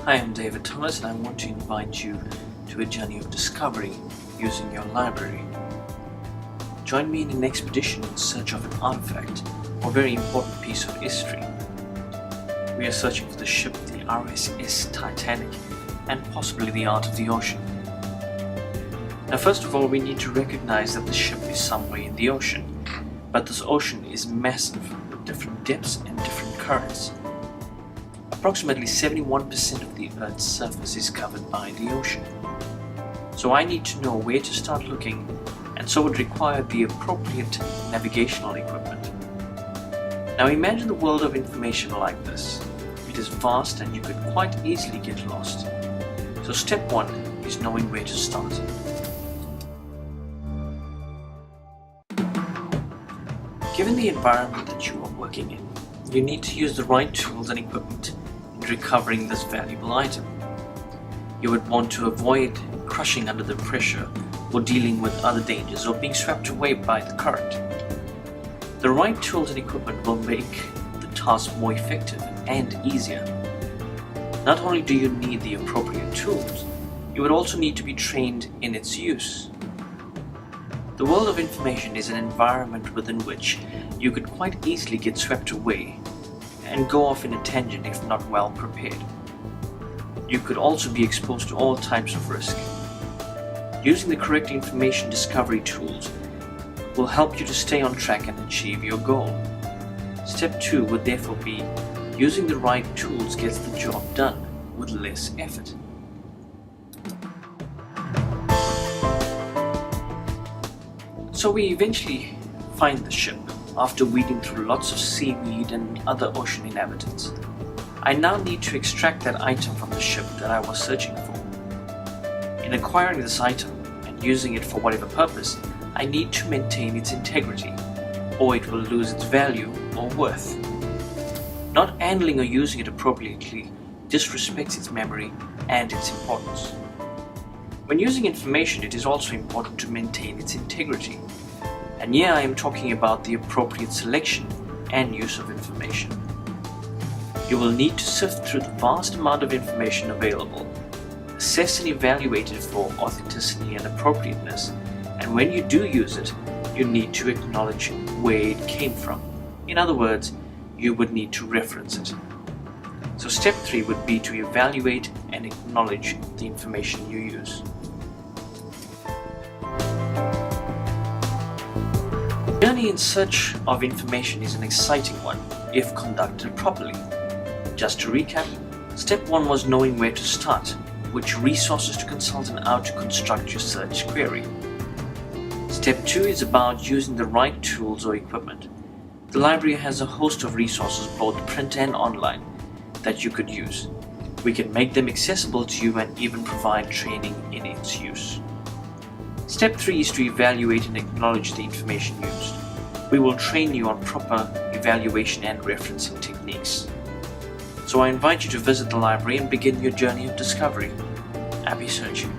Hi, I'm David Thomas and I want to invite you to a journey of discovery using your library. Join me in an expedition in search of an artifact or very important piece of history. We are searching for the ship, the RSS Titanic, and possibly the art of the ocean. Now, first of all, we need to recognize that the ship is somewhere in the ocean, but this ocean is massive with different depths and different currents. Approximately 71% of the Earth's surface is covered by the ocean. So I need to know where to start looking, and so would require the appropriate navigational equipment. Now imagine the world of information like this. It is vast and you could quite easily get lost. So step one is knowing where to start. Given the environment that you are working in, you need to use the right tools and equipment in recovering this valuable item. You would want to avoid crushing under the pressure or dealing with other dangers or being swept away by the current. The right tools and equipment will make the task more effective and easier. Not only do you need the appropriate tools, you would also need to be trained in its use. The world of information is an environment within which you could quite easily get swept away and go off in a tangent if not well prepared. You could also be exposed to all types of risk. Using the correct information discovery tools will help you to stay on track and achieve your goal. Step 2 would therefore be using the right tools gets the job done with less effort. So we eventually find the ship after weeding through lots of seaweed and other ocean inhabitants. I now need to extract that item from the ship that I was searching for. In acquiring this item and using it for whatever purpose, I need to maintain its integrity, or it will lose its value or worth. Not handling or using it appropriately disrespects its memory and its importance. When using information, it is also important to maintain its integrity. And here I am talking about the appropriate selection and use of information. You will need to sift through the vast amount of information available, assess and evaluate it for authenticity and appropriateness, and when you do use it, you need to acknowledge where it came from. In other words, you would need to reference it. So step 3 would be to evaluate and acknowledge the information you use. The journey in search of information is an exciting one if conducted properly. Just to recap, step 1 was knowing where to start, which resources to consult and how to construct your search query. Step 2 is about using the right tools or equipment. The library has a host of resources, both print and online, that you could use. We can make them accessible to you and even provide training in its use. Step 3 is to evaluate and acknowledge the information used. We will train you on proper evaluation and referencing techniques. So I invite you to visit the library and begin your journey of discovery. Happy searching.